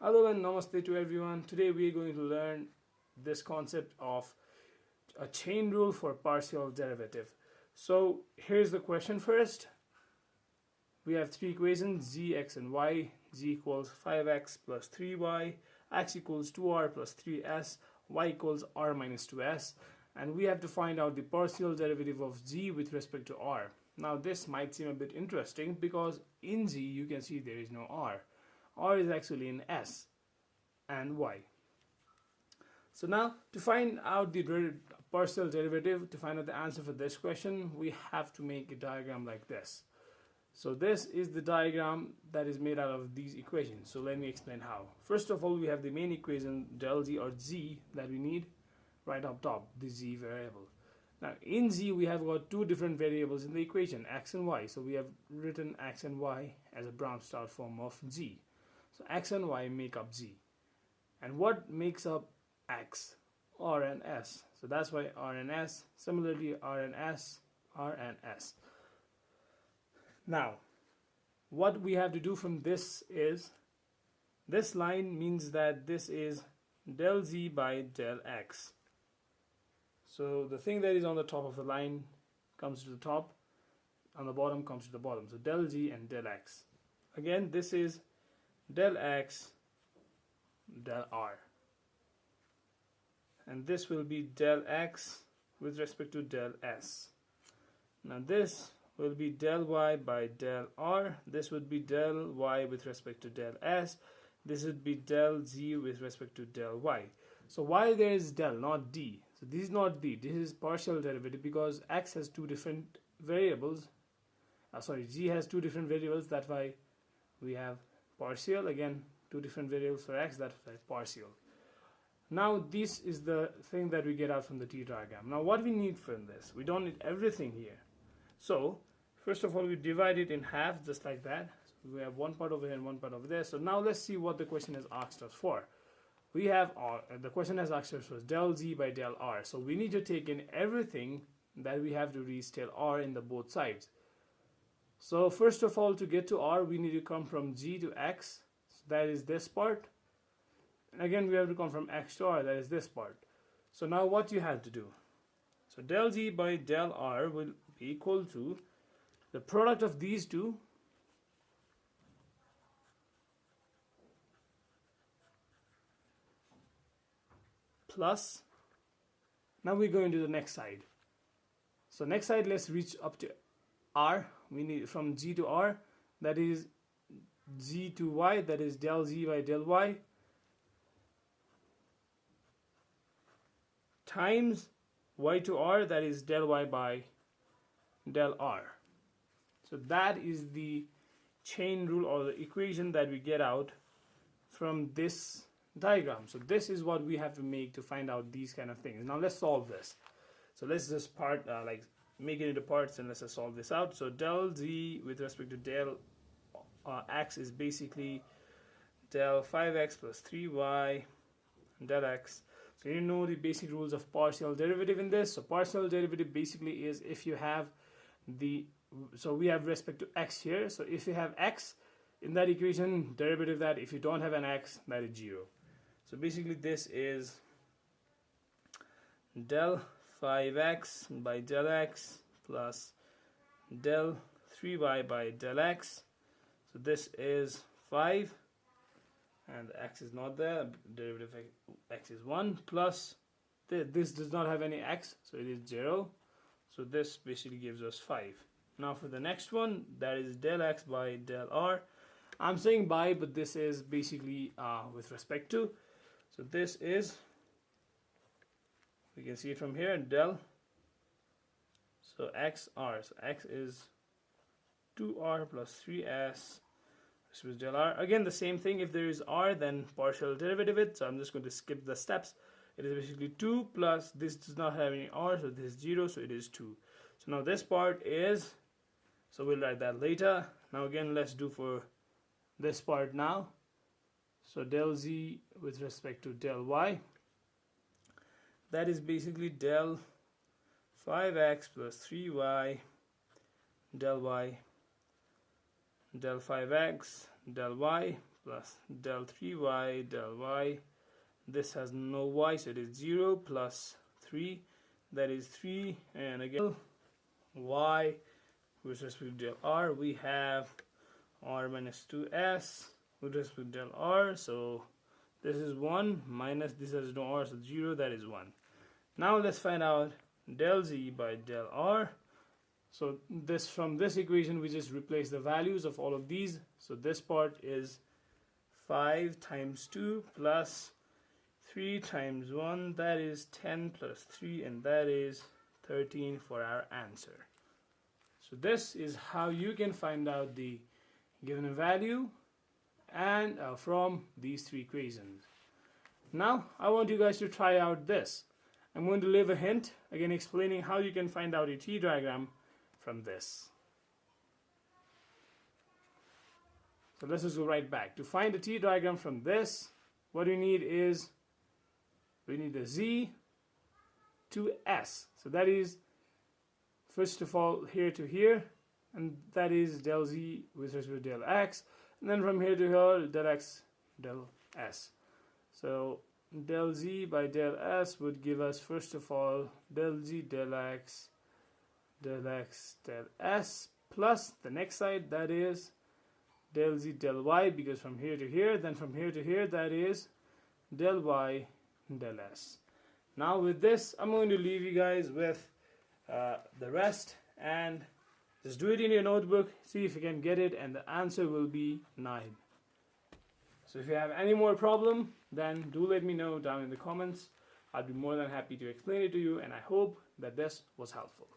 Hello and namaste to everyone. Today we are going to learn this concept of a chain rule for partial derivative. So here's the question first. We have three equations, z, x and y. Z equals 5x plus 3y, x equals 2r plus 3s, y equals r minus 2s. And we have to find out the partial derivative of z with respect to r. Now this might seem a bit interesting because in z you can see there is no r. R is actually in S and Y. So now to find out the partial derivative, to find out the answer for this question, we have to make a diagram like this. So this is the diagram that is made out of these equations. So let me explain how. First of all, we have the main equation del z or z that we need right up top, the z variable. Now in z we have got two different variables in the equation, x and y. So we have written x and y as a Brown star form of z. So x and y make up z. And what makes up x? R and s. So that's why R and s. Similarly, R and s, R and s. Now, what we have to do from this is, this line means that this is del z by del x. So the thing that is on the top of the line comes to the top, on the bottom comes to the bottom. So del z and del x. Again, this is del x del r, and this will be del x with respect to del s. Now this will be del y by del r, this would be del y with respect to del s, this would be del z with respect to del y. So why there is del, not d? So this is not d, this is partial derivative because x has two different variables, z has two different variables, that's why we have partial. Again, two different variables for x, that's partial. Now this is the thing that we get out from the t diagram. Now what we need from this, we don't need everything here. So first of all, we divide it in half just like that. So we have one part over here and one part over there. So now let's see what the question has asked us for. We have the question has asked us for del z by del r. So we need to take in everything that we have to reach till r in the both sides. So first of all, to get to r, we need to come from g to x, so that is this part. And again, we have to come from x to r, that is this part. So now what you have to do? So del z by del r will be equal to the product of these two plus, now we go into the next side. So next side, let's reach up to r. We need from g to r, that is z to y, that is del z by del y, times y to r, that is del y by del r. So that is the chain rule or the equation that we get out from this diagram. So this is what we have to make to find out these kind of things. Now let's solve this. So let's just make it into parts and let's just solve this out. So del z with respect to del x is basically del 5x plus 3y del x. So you know the basic rules of partial derivative in this. So partial derivative basically is if you have so we have respect to x here. So if you have x in that equation, derivative that, if you don't have an x, that is 0. So basically this is del 5x by del x plus del 3y by del x. So this is 5 and x is not there, derivative of x is 1, plus this does not have any x, so it is 0. So this basically gives us 5. Now for the next one, that is del x by del r. I'm saying by, but this is basically with respect to. So this is, we can see it from here, del, so x r, so x is 2r plus 3s, this was del r. Again the same thing, if there is r then partial derivative it, so I'm just going to skip the steps. It is basically 2 plus, this does not have any r, so this is 0, so it is 2. So now this part is, so we'll write that later. Now again let's do for this part now. So del z with respect to del y, that is basically del 5x plus 3y del y del 5x del y plus del 3y del y. This has no y, so it is 0 plus 3, that is 3, and again y with respect to del r, we have r minus 2s with respect to del r, so this is 1 minus this has no r, so 0, that is 1. Now let's find out del z by del r. So this, from this equation we just replace the values of all of these. So this part is 5 times 2 plus 3 times 1, that is 10 plus 3, and that is 13 for our answer. So this is how you can find out the given value and from these three equations. Now I want you guys to try out this. I'm going to leave a hint again explaining how you can find out a T diagram from this. So let's just go right back. To find a T diagram from this, what we need is we need the z to s. So that is first of all here to here, and that is del z with respect to del x, and then from here to here del x del s. So del z by del s would give us first of all del z del x del s plus the next side, that is del z del y, because from here to here, then from here to here, that is del y del s. Now with this I'm going to leave you guys with the rest, and just do it in your notebook, see if you can get it, and the answer will be 9. So if you have any more problem, then do let me know down in the comments. I'll be more than happy to explain it to you, and I hope that this was helpful.